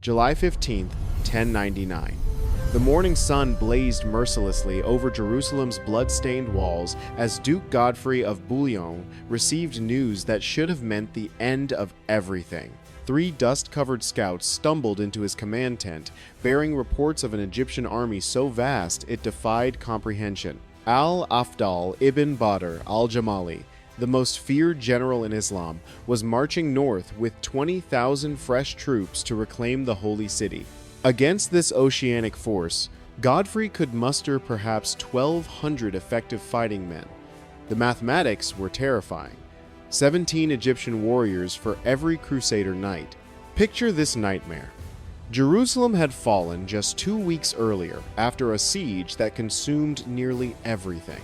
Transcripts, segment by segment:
July 15th, 1099. The morning sun blazed mercilessly over Jerusalem's blood-stained walls as Duke Godfrey of Bouillon received news that should have meant the end of everything. 3 dust-covered scouts stumbled into his command tent, bearing reports of an Egyptian army so vast it defied comprehension. Al-Afdal ibn Badr al-Jamali, the most feared general in Islam, was marching north with 20,000 fresh troops to reclaim the holy city. Against this oceanic force, Godfrey could muster perhaps 1,200 effective fighting men. The mathematics were terrifying. 17 Egyptian warriors for every Crusader knight. Picture this nightmare. Jerusalem had fallen just 2 weeks earlier after a siege that consumed nearly everything.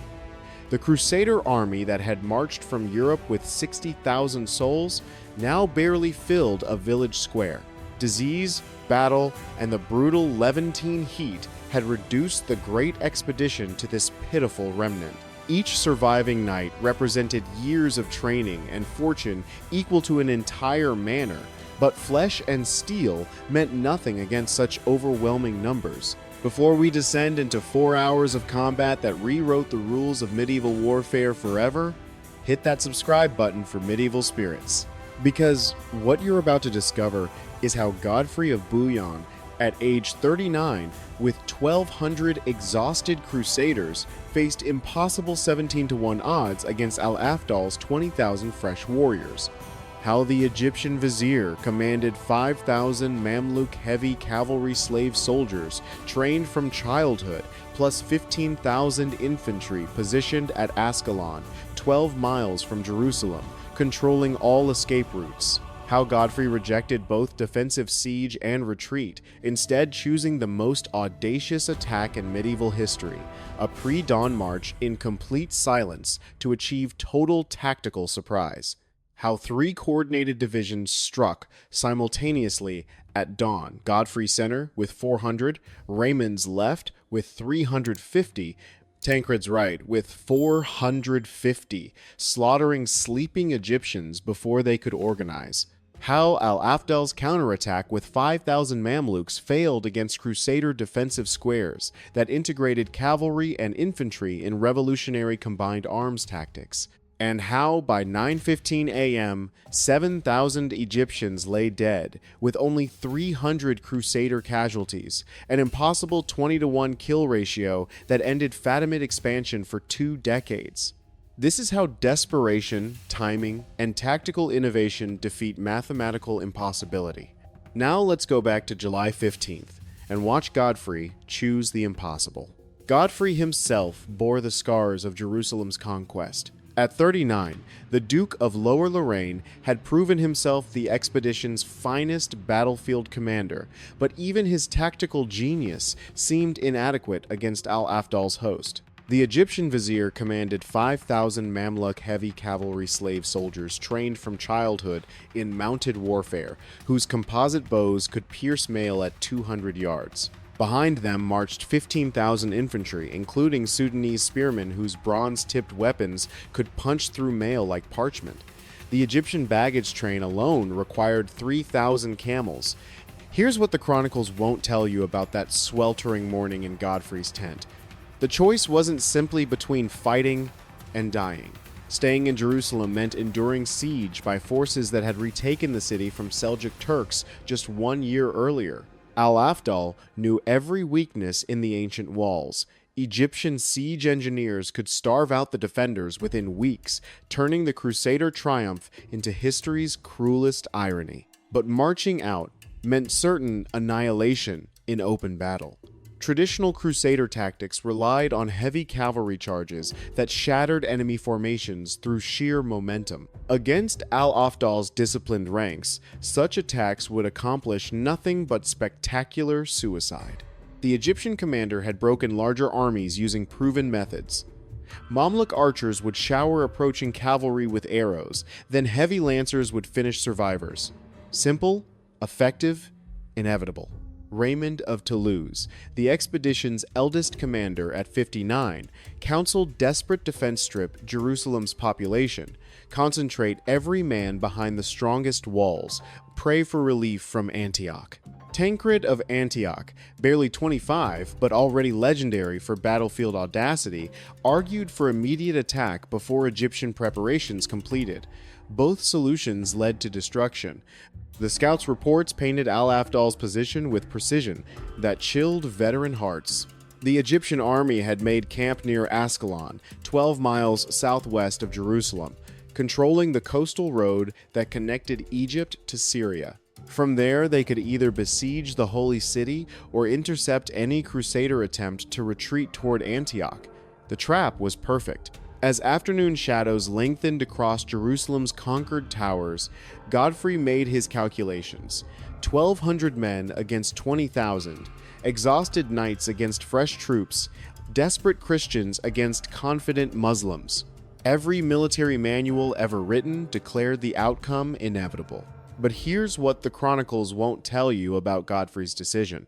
The Crusader army that had marched from Europe with 60,000 souls now barely filled a village square. Disease, battle, and the brutal Levantine heat had reduced the great expedition to this pitiful remnant. Each surviving knight represented years of training and fortune equal to an entire manor, but flesh and steel meant nothing against such overwhelming numbers. Before we descend into 4 hours of combat that rewrote the rules of medieval warfare forever, hit that subscribe button for medieval spirits. Because what you're about to discover is how Godfrey of Bouillon, at age 39, with 1,200 exhausted crusaders, faced impossible 17-to-1 odds against Al-Afdal's 20,000 fresh warriors. How the Egyptian vizier commanded 5,000 Mamluk heavy cavalry slave soldiers trained from childhood, plus 15,000 infantry positioned at Ascalon, 12 miles from Jerusalem, controlling all escape routes. How Godfrey rejected both defensive siege and retreat, instead choosing the most audacious attack in medieval history, a pre-dawn march in complete silence to achieve total tactical surprise. How 3 coordinated divisions struck simultaneously at dawn, Godfrey's center with 400, Raymond's left with 350, Tancred's right with 450, slaughtering sleeping Egyptians before they could organize. How Al-Afdal's counterattack with 5,000 Mamluks failed against Crusader defensive squares that integrated cavalry and infantry in revolutionary combined arms tactics. And how by 9:15 a.m., 7,000 Egyptians lay dead, with only 300 Crusader casualties, an impossible 20-to-1 kill ratio that ended Fatimid expansion for 2 decades. This is how desperation, timing, and tactical innovation defeat mathematical impossibility. Now let's go back to July 15th and watch Godfrey choose the impossible. Godfrey himself bore the scars of Jerusalem's conquest. At 39, the Duke of Lower Lorraine had proven himself the expedition's finest battlefield commander, but even his tactical genius seemed inadequate against Al-Afdal's host. The Egyptian vizier commanded 5,000 Mamluk heavy cavalry slave soldiers trained from childhood in mounted warfare, whose composite bows could pierce mail at 200 yards. Behind them marched 15,000 infantry, including Sudanese spearmen whose bronze-tipped weapons could punch through mail like parchment. The Egyptian baggage train alone required 3,000 camels. Here's what the chronicles won't tell you about that sweltering morning in Godfrey's tent. The choice wasn't simply between fighting and dying. Staying in Jerusalem meant enduring siege by forces that had retaken the city from Seljuk Turks just 1 year earlier. Al-Afdal knew every weakness in the ancient walls. Egyptian siege engineers could starve out the defenders within weeks, turning the Crusader triumph into history's cruelest irony. But marching out meant certain annihilation in open battle. Traditional Crusader tactics relied on heavy cavalry charges that shattered enemy formations through sheer momentum. Against Al-Afdal's disciplined ranks, such attacks would accomplish nothing but spectacular suicide. The Egyptian commander had broken larger armies using proven methods. Mamluk archers would shower approaching cavalry with arrows, then heavy lancers would finish survivors. Simple, effective, inevitable. Raymond of Toulouse, the expedition's eldest commander at 59, counseled desperate defense strip Jerusalem's population, concentrate every man behind the strongest walls, pray for relief from Antioch. Tancred of Antioch, barely 25 but already legendary for battlefield audacity, argued for immediate attack before Egyptian preparations completed. Both solutions led to destruction. The scouts' reports painted Al-Afdal's position with precision that chilled veteran hearts. The Egyptian army had made camp near Ascalon, 12 miles southwest of Jerusalem, controlling the coastal road that connected Egypt to Syria. From there, they could either besiege the Holy City or intercept any Crusader attempt to retreat toward Antioch. The trap was perfect. As afternoon shadows lengthened across Jerusalem's conquered towers, Godfrey made his calculations. 1,200 men against 20,000, exhausted knights against fresh troops, desperate Christians against confident Muslims. Every military manual ever written declared the outcome inevitable. But here's what the chronicles won't tell you about Godfrey's decision.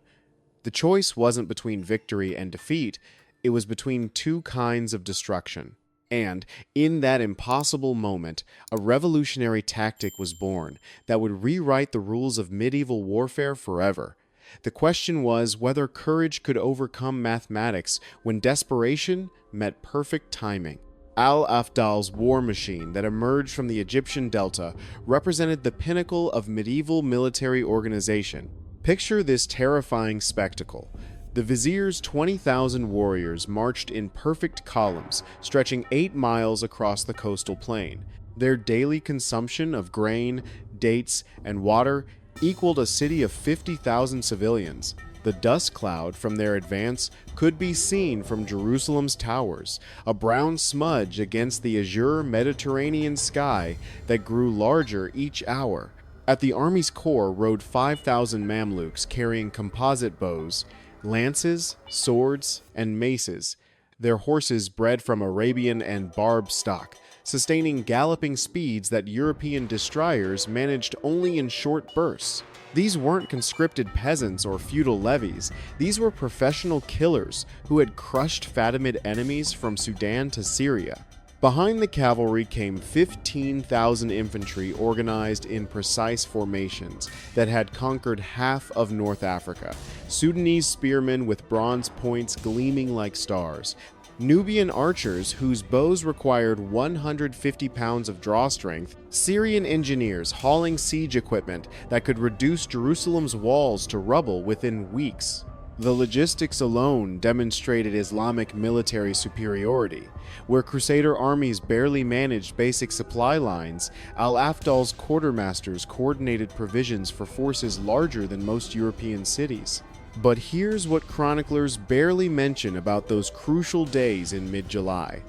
The choice wasn't between victory and defeat, it was between two kinds of destruction. And, in that impossible moment, a revolutionary tactic was born that would rewrite the rules of medieval warfare forever. The question was whether courage could overcome mathematics when desperation met perfect timing. Al-Afdal's war machine that emerged from the Egyptian delta represented the pinnacle of medieval military organization. Picture this terrifying spectacle. The vizier's 20,000 warriors marched in perfect columns, stretching 8 miles across the coastal plain. Their daily consumption of grain, dates, and water equaled a city of 50,000 civilians. The dust cloud from their advance could be seen from Jerusalem's towers, a brown smudge against the azure Mediterranean sky that grew larger each hour. At the army's core rode 5,000 Mamluks carrying composite bows, lances, swords, and maces, their horses bred from Arabian and Barb stock, sustaining galloping speeds that European destroyers managed only in short bursts. These weren't conscripted peasants or feudal levies, these were professional killers who had crushed Fatimid enemies from Sudan to Syria. Behind the cavalry came 15,000 infantry organized in precise formations that had conquered half of North Africa, Sudanese spearmen with bronze points gleaming like stars, Nubian archers whose bows required 150 pounds of draw strength, Syrian engineers hauling siege equipment that could reduce Jerusalem's walls to rubble within weeks. The logistics alone demonstrated Islamic military superiority. Where Crusader armies barely managed basic supply lines, Al-Afdal's quartermasters coordinated provisions for forces larger than most European cities. But here's what chroniclers barely mention about those crucial days in mid-July.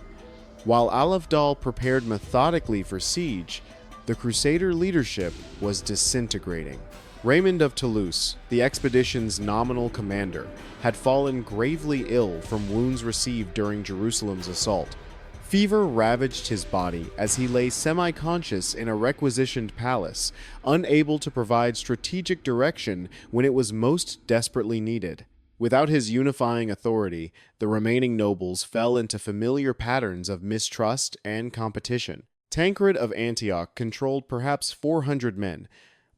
While Al-Afdal prepared methodically for siege, the Crusader leadership was disintegrating. Raymond of Toulouse, the expedition's nominal commander, had fallen gravely ill from wounds received during Jerusalem's assault. Fever ravaged his body as he lay semi-conscious in a requisitioned palace, unable to provide strategic direction when it was most desperately needed. Without his unifying authority, the remaining nobles fell into familiar patterns of mistrust and competition. Tancred of Antioch controlled perhaps 400 men,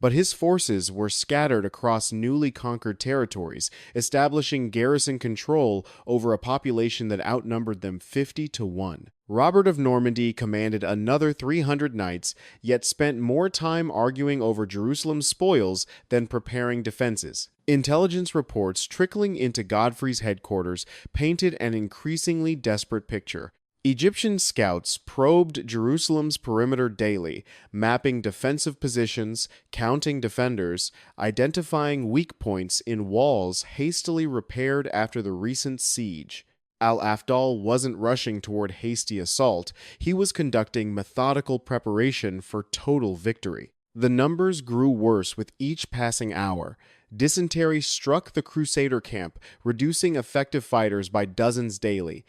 but his forces were scattered across newly conquered territories, establishing garrison control over a population that outnumbered them 50 to 1. Robert of Normandy commanded another 300 knights, yet spent more time arguing over Jerusalem's spoils than preparing defenses. Intelligence reports trickling into Godfrey's headquarters painted an increasingly desperate picture. Egyptian scouts probed Jerusalem's perimeter daily, mapping defensive positions, counting defenders, identifying weak points in walls hastily repaired after the recent siege. Al-Afdal wasn't rushing toward hasty assault, he was conducting methodical preparation for total victory. The numbers grew worse with each passing hour. Dysentery struck the Crusader camp, reducing effective fighters by dozens daily.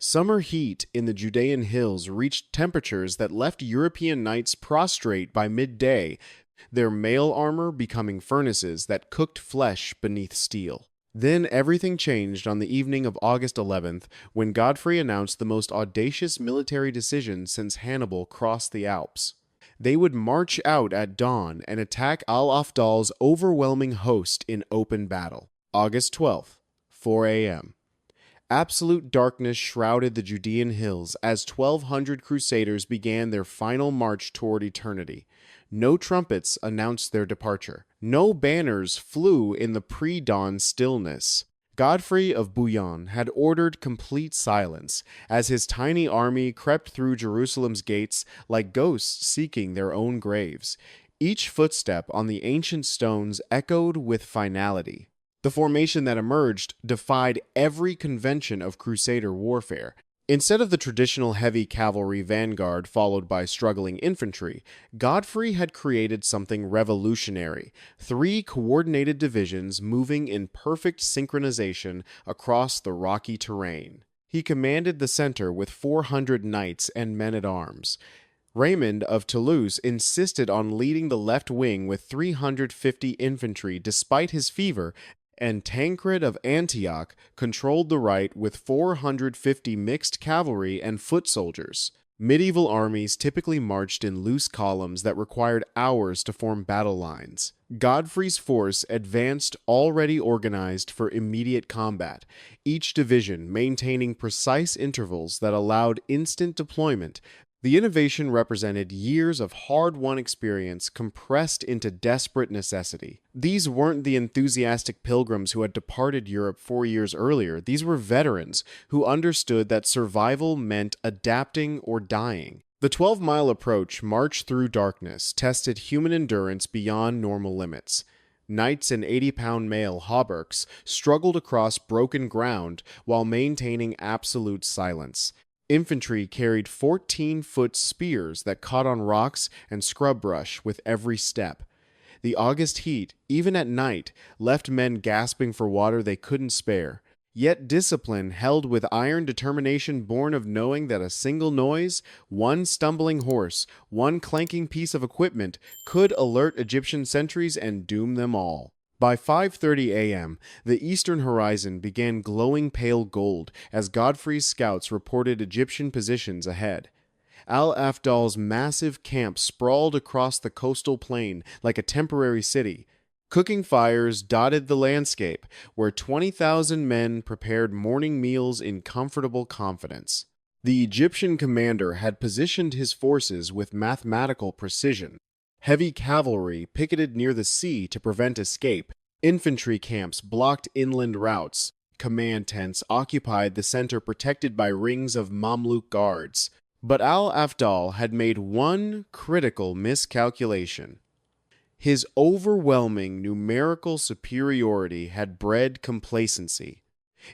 Summer heat in the Judean hills reached temperatures that left European knights prostrate by midday, their mail armor becoming furnaces that cooked flesh beneath steel. Then everything changed on the evening of August 11th, when Godfrey announced the most audacious military decision since Hannibal crossed the Alps. They would march out at dawn and attack al-Afdal's overwhelming host in open battle. August 12th, 4 a.m. Absolute darkness shrouded the Judean hills as 1,200 crusaders began their final march toward eternity. No trumpets announced their departure. No banners flew in the pre-dawn stillness. Godfrey of Bouillon had ordered complete silence as his tiny army crept through Jerusalem's gates like ghosts seeking their own graves. Each footstep on the ancient stones echoed with finality. The formation that emerged defied every convention of Crusader warfare. Instead of the traditional heavy cavalry vanguard followed by struggling infantry, Godfrey had created something revolutionary: 3 coordinated divisions moving in perfect synchronization across the rocky terrain. He commanded the center with 400 knights and men-at-arms. Raymond of Toulouse insisted on leading the left wing with 350 infantry despite his fever, and Tancred of Antioch controlled the right with 450 mixed cavalry and foot soldiers. Medieval armies typically marched in loose columns that required hours to form battle lines. Godfrey's force advanced already organized for immediate combat, each division maintaining precise intervals that allowed instant deployment. The innovation represented years of hard-won experience compressed into desperate necessity. These weren't the enthusiastic pilgrims who had departed Europe 4 years earlier. These were veterans who understood that survival meant adapting or dying. The 12-mile approach march through darkness tested human endurance beyond normal limits. Knights and 80-pound male hauberks struggled across broken ground while maintaining absolute silence. Infantry carried 14-foot spears that caught on rocks and scrub brush with every step. The August heat, even at night, left men gasping for water they couldn't spare. Yet discipline held with iron determination born of knowing that a single noise, one stumbling horse, one clanking piece of equipment could alert Egyptian sentries and doom them all. By 5:30 a.m., the eastern horizon began glowing pale gold as Godfrey's scouts reported Egyptian positions ahead. Al-Afdal's massive camp sprawled across the coastal plain like a temporary city. Cooking fires dotted the landscape, where 20,000 men prepared morning meals in comfortable confidence. The Egyptian commander had positioned his forces with mathematical precision. Heavy cavalry picketed near the sea to prevent escape. Infantry camps blocked inland routes. Command tents occupied the center protected by rings of Mamluk guards. But Al-Afdal had made one critical miscalculation. His overwhelming numerical superiority had bred complacency.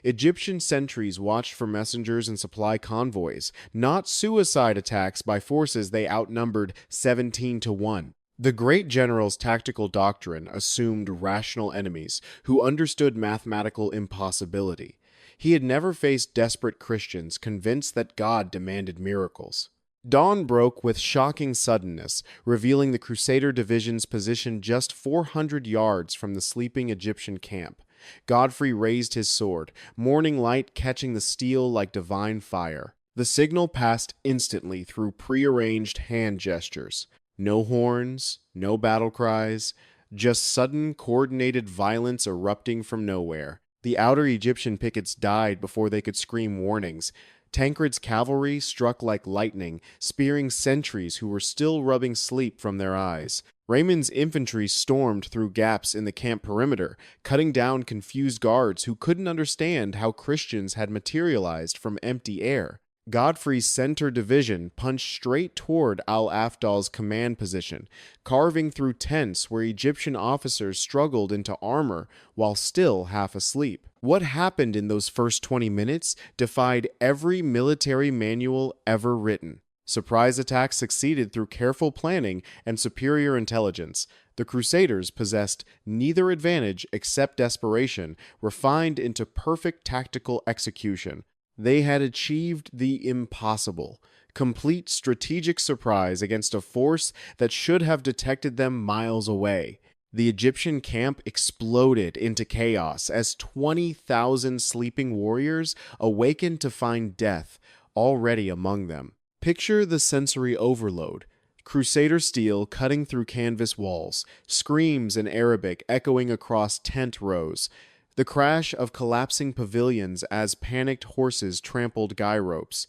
Egyptian sentries watched for messengers and supply convoys, not suicide attacks by forces they outnumbered 17-1. The great general's tactical doctrine assumed rational enemies who understood mathematical impossibility. He had never faced desperate Christians convinced that God demanded miracles. Dawn broke with shocking suddenness, revealing the Crusader division's position just 400 yards from the sleeping Egyptian camp. Godfrey raised his sword, morning light catching the steel like divine fire. The signal passed instantly through prearranged hand gestures. No horns, no battle cries, just sudden coordinated violence erupting from nowhere. The outer Egyptian pickets died before they could scream warnings. Tancred's cavalry struck like lightning, spearing sentries who were still rubbing sleep from their eyes. Raymond's infantry stormed through gaps in the camp perimeter, cutting down confused guards who couldn't understand how Christians had materialized from empty air. Godfrey's center division punched straight toward Al-Afdal's command position, carving through tents where Egyptian officers struggled into armor while still half asleep. What happened in those first 20 minutes defied every military manual ever written. Surprise attacks succeeded through careful planning and superior intelligence. The Crusaders possessed neither advantage except desperation, refined into perfect tactical execution. They had achieved the impossible, complete strategic surprise against a force that should have detected them miles away. The Egyptian camp exploded into chaos as 20,000 sleeping warriors awakened to find death already among them. Picture the sensory overload. Crusader steel cutting through canvas walls, screams in Arabic echoing across tent rows, the crash of collapsing pavilions as panicked horses trampled guy ropes.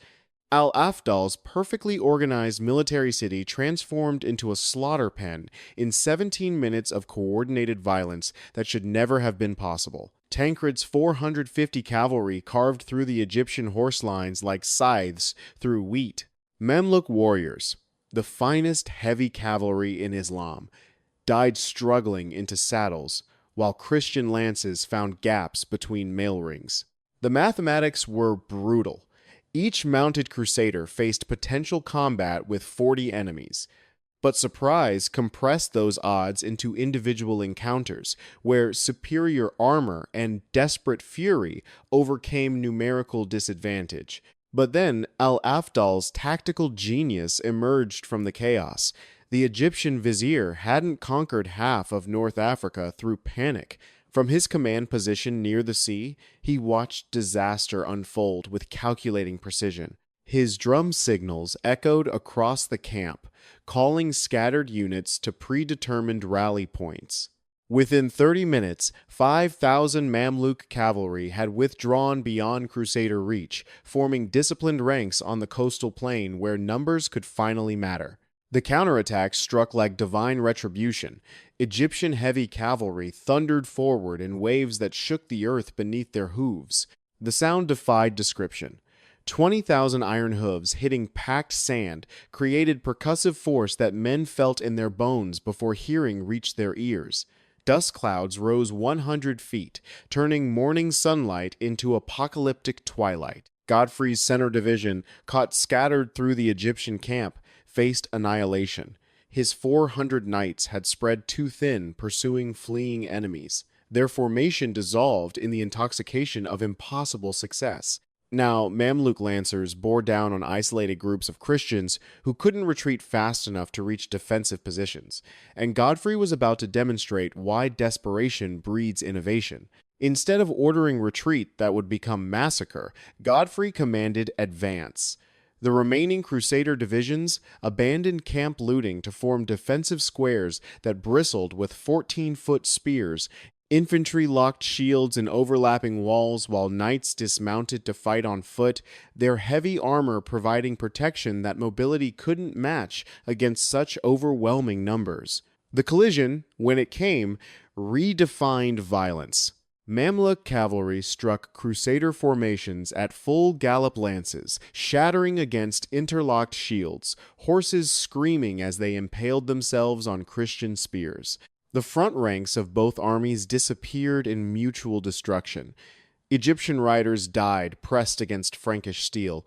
Al-Afdal's perfectly organized military city transformed into a slaughter pen in 17 minutes of coordinated violence that should never have been possible. Tancred's 450 cavalry carved through the Egyptian horse lines like scythes through wheat. Mamluk warriors, the finest heavy cavalry in Islam, died struggling into saddles, while Christian lances found gaps between mail rings. The mathematics were brutal. Each mounted crusader faced potential combat with 40 enemies, but surprise compressed those odds into individual encounters, where superior armor and desperate fury overcame numerical disadvantage. But then Al-Afdal's tactical genius emerged from the chaos. The Egyptian vizier hadn't conquered half of North Africa through panic. From his command position near the sea, he watched disaster unfold with calculating precision. His drum signals echoed across the camp, calling scattered units to predetermined rally points. Within 30 minutes, 5,000 Mamluk cavalry had withdrawn beyond Crusader reach, forming disciplined ranks on the coastal plain where numbers could finally matter. The counterattack struck like divine retribution. Egyptian heavy cavalry thundered forward in waves that shook the earth beneath their hooves. The sound defied description. 20,000 iron hooves hitting packed sand created percussive force that men felt in their bones before hearing reached their ears. Dust clouds rose 100 feet, turning morning sunlight into apocalyptic twilight. Godfrey's center division, caught scattered through the Egyptian camp, faced annihilation. His 400 knights had spread too thin, pursuing fleeing enemies. Their formation dissolved in the intoxication of impossible success. Now, Mamluk lancers bore down on isolated groups of Christians who couldn't retreat fast enough to reach defensive positions, and Godfrey was about to demonstrate why desperation breeds innovation. Instead of ordering retreat that would become massacre, Godfrey commanded advance. The remaining Crusader divisions abandoned camp looting to form defensive squares that bristled with 14-foot spears. Infantry locked shields in overlapping walls while knights dismounted to fight on foot, their heavy armor providing protection that mobility couldn't match against such overwhelming numbers. The collision, when it came, redefined violence. Mamluk cavalry struck Crusader formations at full gallop lances, shattering against interlocked shields, horses screaming as they impaled themselves on Christian spears. The front ranks of both armies disappeared in mutual destruction. Egyptian riders died pressed against Frankish steel.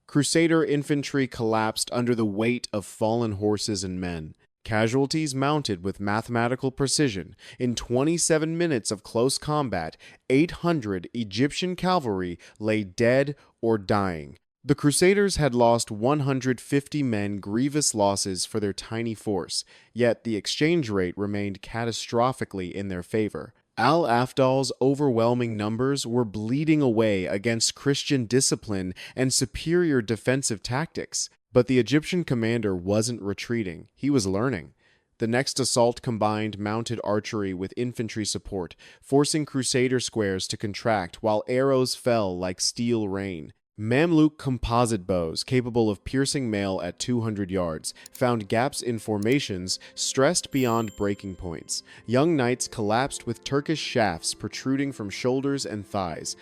Crusader infantry collapsed under the weight of fallen horses and men. Casualties mounted with mathematical precision. In 27 minutes of close combat, 800 Egyptian cavalry lay dead or dying. The Crusaders had lost 150 men, grievous losses for their tiny force, yet the exchange rate remained catastrophically in their favor. Al-Afdal's overwhelming numbers were bleeding away against Christian discipline and superior defensive tactics. But the Egyptian commander wasn't retreating, he was learning. The next assault combined mounted archery with infantry support, forcing Crusader squares to contract while arrows fell like steel rain. Mamluk composite bows, capable of piercing mail at 200 yards, found gaps in formations stressed beyond breaking points. Young knights collapsed with Turkish shafts protruding from shoulders and thighs.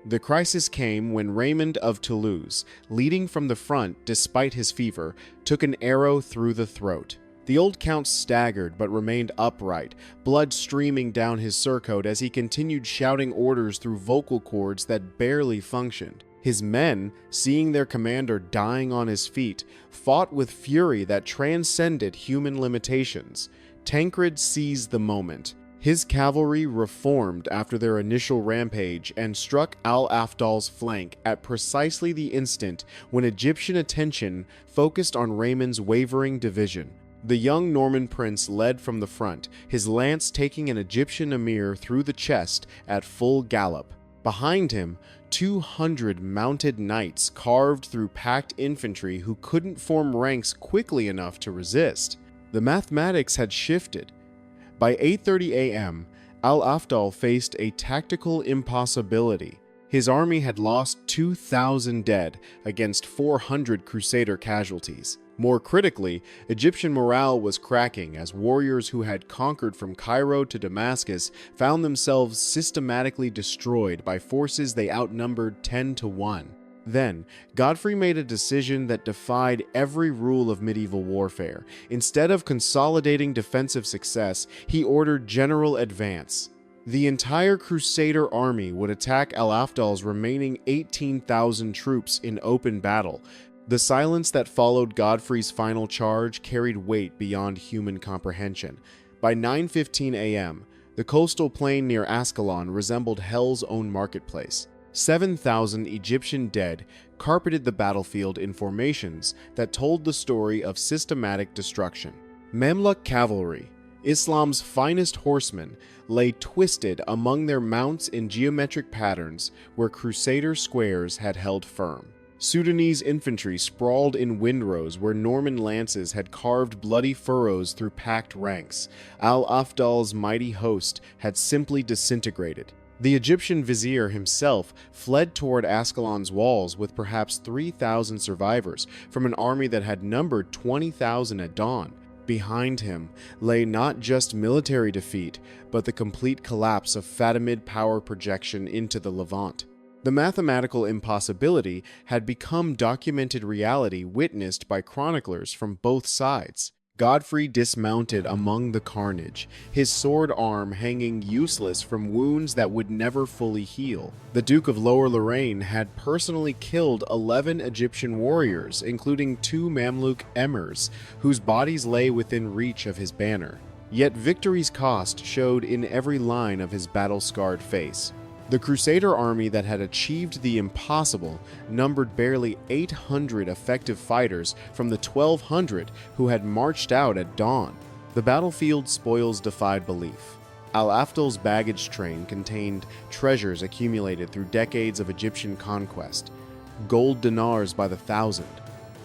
The crisis came when Raymond of Toulouse, leading from the front despite his fever, took an arrow through the throat. The old count staggered but remained upright, blood streaming down his surcoat as he continued shouting orders through vocal cords that barely functioned. His men, seeing their commander dying on his feet, fought with fury that transcended human limitations. Tancred seized the moment. His cavalry reformed after their initial rampage and struck Al-Afdal's flank at precisely the instant when Egyptian attention focused on Raymond's wavering division. The young Norman prince led from the front, his lance taking an Egyptian emir through the chest at full gallop. Behind him, 200 mounted knights carved through packed infantry who couldn't form ranks quickly enough to resist. The mathematics had shifted. By 8:30 a.m., Al-Afdal faced a tactical impossibility. His army had lost 2,000 dead against 400 Crusader casualties. More critically, Egyptian morale was cracking as warriors who had conquered from Cairo to Damascus found themselves systematically destroyed by forces they outnumbered 10-1. Then, Godfrey made a decision that defied every rule of medieval warfare. Instead of consolidating defensive success, he ordered general advance. The entire Crusader army would attack Al-Afdal's remaining 18,000 troops in open battle. The silence that followed Godfrey's final charge carried weight beyond human comprehension. By 9:15 a.m., the coastal plain near Ascalon resembled hell's own marketplace. 7,000 Egyptian dead carpeted the battlefield in formations that told the story of systematic destruction. Mamluk cavalry, Islam's finest horsemen, lay twisted among their mounts in geometric patterns where Crusader squares had held firm. Sudanese infantry sprawled in windrows where Norman lances had carved bloody furrows through packed ranks. Al-Afdal's mighty host had simply disintegrated. The Egyptian vizier himself fled toward Ascalon's walls with perhaps 3,000 survivors from an army that had numbered 20,000 at dawn. Behind him lay not just military defeat, but the complete collapse of Fatimid power projection into the Levant. The mathematical impossibility had become documented reality witnessed by chroniclers from both sides. Godfrey dismounted among the carnage, his sword arm hanging useless from wounds that would never fully heal. The Duke of Lower Lorraine had personally killed 11 Egyptian warriors, including 2 Mamluk emirs, whose bodies lay within reach of his banner. Yet victory's cost showed in every line of his battle-scarred face. The Crusader army that had achieved the impossible numbered barely 800 effective fighters from the 1,200 who had marched out at dawn. The battlefield spoils defied belief. Al-Afdal's baggage train contained treasures accumulated through decades of Egyptian conquest, gold dinars by the thousand,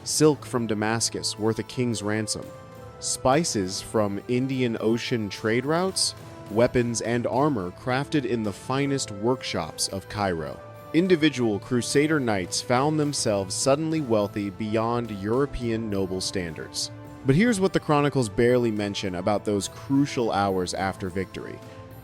silk from Damascus worth a king's ransom, spices from Indian Ocean trade routes, weapons and armor crafted in the finest workshops of Cairo. Individual Crusader knights found themselves suddenly wealthy beyond European noble standards. But here's what the chronicles barely mention about those crucial hours after victory.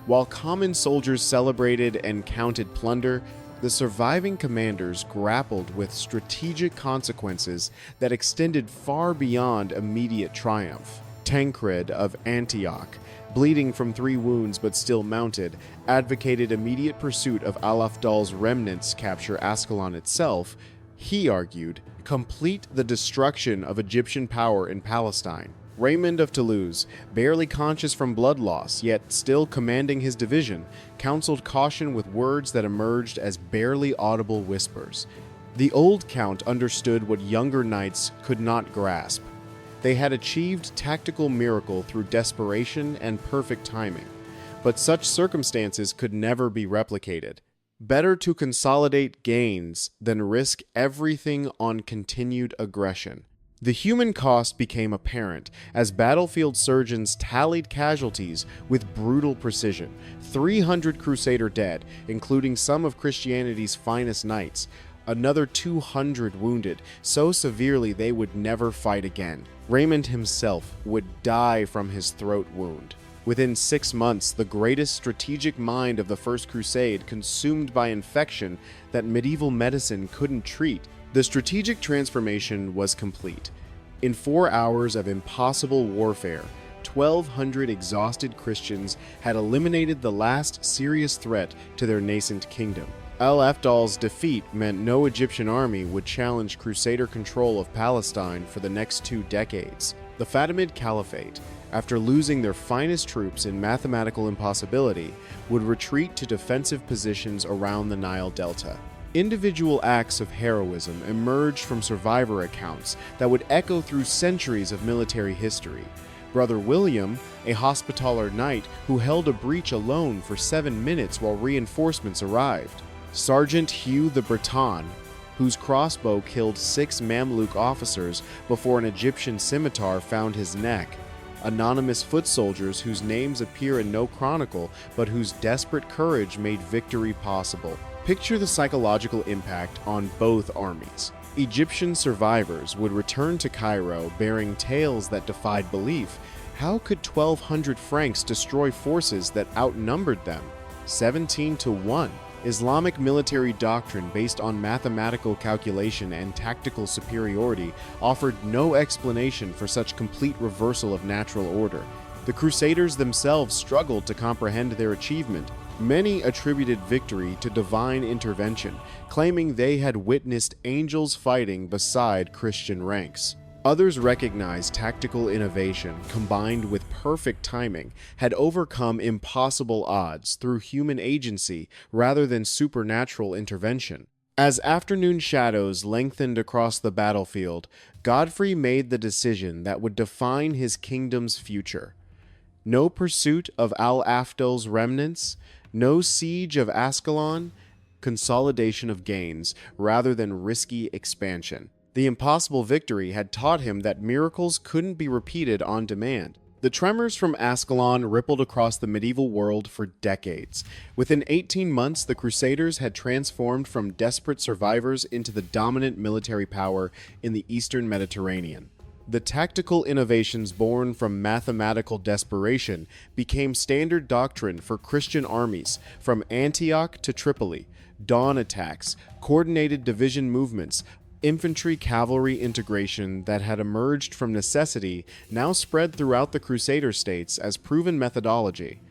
While common soldiers celebrated and counted plunder, the surviving commanders grappled with strategic consequences that extended far beyond immediate triumph. Tancred of Antioch, bleeding from 3 wounds but still mounted, advocated immediate pursuit of Al-Afdal's remnants capture Ascalon itself. He argued, complete the destruction of Egyptian power in Palestine. Raymond of Toulouse, barely conscious from blood loss, yet still commanding his division, counseled caution with words that emerged as barely audible whispers. The old count understood what younger knights could not grasp. They had achieved tactical miracle through desperation and perfect timing, but such circumstances could never be replicated. Better to consolidate gains than risk everything on continued aggression. The human cost became apparent as battlefield surgeons tallied casualties with brutal precision. 300 Crusader dead, including some of Christianity's finest knights. Another 200 wounded, so severely they would never fight again. Raymond himself would die from his throat wound. Within 6 months, the greatest strategic mind of the First Crusade consumed by infection that medieval medicine couldn't treat. The strategic transformation was complete. In 4 hours of impossible warfare, 1,200 exhausted Christians had eliminated the last serious threat to their nascent kingdom. Al-Afdal's defeat meant no Egyptian army would challenge Crusader control of Palestine for the next 2 decades. The Fatimid Caliphate, after losing their finest troops in mathematical impossibility, would retreat to defensive positions around the Nile Delta. Individual acts of heroism emerged from survivor accounts that would echo through centuries of military history. Brother William, a Hospitaller knight who held a breach alone for 7 minutes while reinforcements arrived. Sergeant Hugh the Breton, whose crossbow killed 6 Mamluk officers before an Egyptian scimitar found his neck. Anonymous foot soldiers whose names appear in no chronicle, but whose desperate courage made victory possible. Picture the psychological impact on both armies. Egyptian survivors would return to Cairo bearing tales that defied belief. How could 1,200 Franks destroy forces that outnumbered them? 17-1. Islamic military doctrine based on mathematical calculation and tactical superiority offered no explanation for such complete reversal of natural order. The Crusaders themselves struggled to comprehend their achievement. Many attributed victory to divine intervention, claiming they had witnessed angels fighting beside Christian ranks. Others recognized tactical innovation, combined with perfect timing, had overcome impossible odds through human agency rather than supernatural intervention. As afternoon shadows lengthened across the battlefield, Godfrey made the decision that would define his kingdom's future. No pursuit of Al-Afdal's remnants, no siege of Ascalon, consolidation of gains rather than risky expansion. The impossible victory had taught him that miracles couldn't be repeated on demand. The tremors from Ascalon rippled across the medieval world for decades. Within 18 months, the Crusaders had transformed from desperate survivors into the dominant military power in the eastern Mediterranean. The tactical innovations born from mathematical desperation became standard doctrine for Christian armies from Antioch to Tripoli. Dawn attacks, coordinated division movements, infantry-cavalry integration that had emerged from necessity now spread throughout the Crusader states as proven methodology.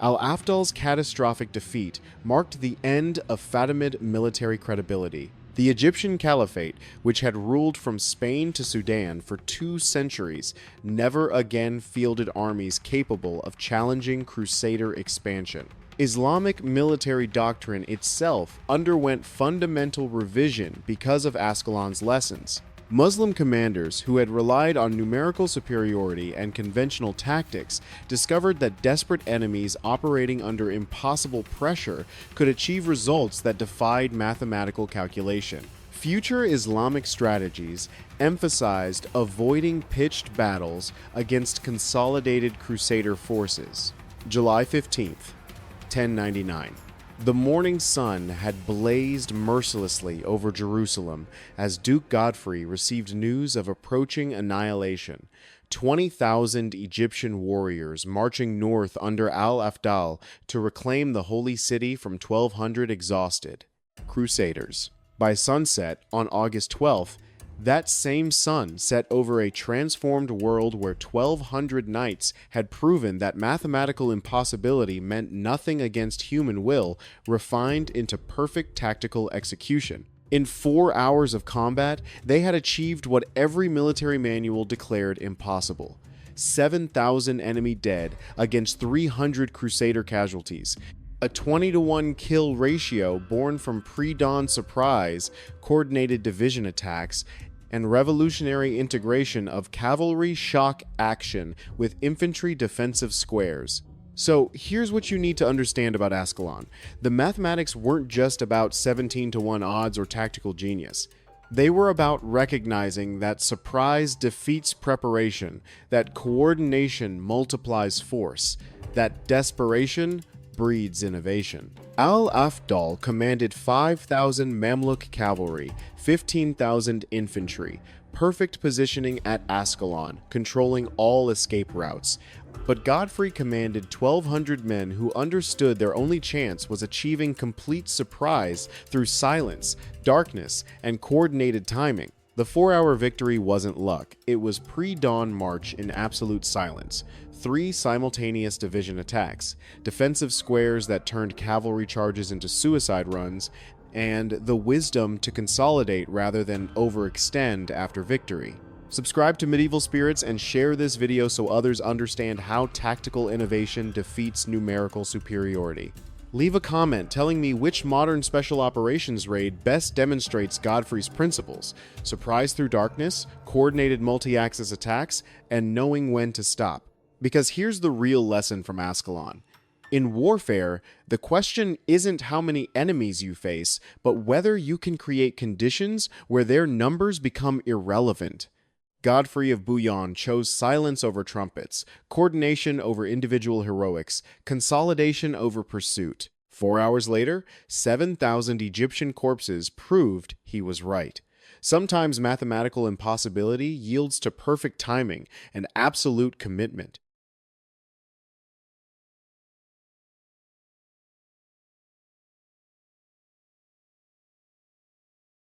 Al-Afdal's catastrophic defeat marked the end of Fatimid military credibility. The Egyptian Caliphate, which had ruled from Spain to Sudan for 2 centuries, never again fielded armies capable of challenging Crusader expansion. Islamic military doctrine itself underwent fundamental revision because of Ascalon's lessons. Muslim commanders who had relied on numerical superiority and conventional tactics discovered that desperate enemies operating under impossible pressure could achieve results that defied mathematical calculation. Future Islamic strategies emphasized avoiding pitched battles against consolidated Crusader forces. July 15th. 1099. The morning sun had blazed mercilessly over Jerusalem as Duke Godfrey received news of approaching annihilation. 20,000 Egyptian warriors marching north under Al-Afdal to reclaim the holy city from 1,200 exhausted Crusaders. By sunset on August 12th, that same sun set over a transformed world where 1,200 knights had proven that mathematical impossibility meant nothing against human will, refined into perfect tactical execution. In 4 hours of combat, they had achieved what every military manual declared impossible. 7,000 enemy dead against 300 Crusader casualties. A 20-to-1 kill ratio born from pre-dawn surprise, coordinated division attacks, and revolutionary integration of cavalry shock action with infantry defensive squares. So here's what you need to understand about Ascalon. The mathematics weren't just about 17-to-1 odds or tactical genius. They were about recognizing that surprise defeats preparation, that coordination multiplies force, that desperation breeds innovation. Al-Afdal commanded 5,000 Mamluk cavalry, 15,000 infantry, perfect positioning at Ascalon, controlling all escape routes. But Godfrey commanded 1,200 men who understood their only chance was achieving complete surprise through silence, darkness, and coordinated timing. The 4-hour victory wasn't luck, it was pre-dawn march in absolute silence. 3 simultaneous division attacks, defensive squares that turned cavalry charges into suicide runs, and the wisdom to consolidate rather than overextend after victory. Subscribe to Medieval Spirits and share this video so others understand how tactical innovation defeats numerical superiority. Leave a comment telling me which modern special operations raid best demonstrates Godfrey's principles: surprise through darkness, coordinated multi-axis attacks, and knowing when to stop. Because here's the real lesson from Ascalon. In warfare, the question isn't how many enemies you face, but whether you can create conditions where their numbers become irrelevant. Godfrey of Bouillon chose silence over trumpets, coordination over individual heroics, consolidation over pursuit. 4 hours later, 7,000 Egyptian corpses proved he was right. Sometimes mathematical impossibility yields to perfect timing and absolute commitment.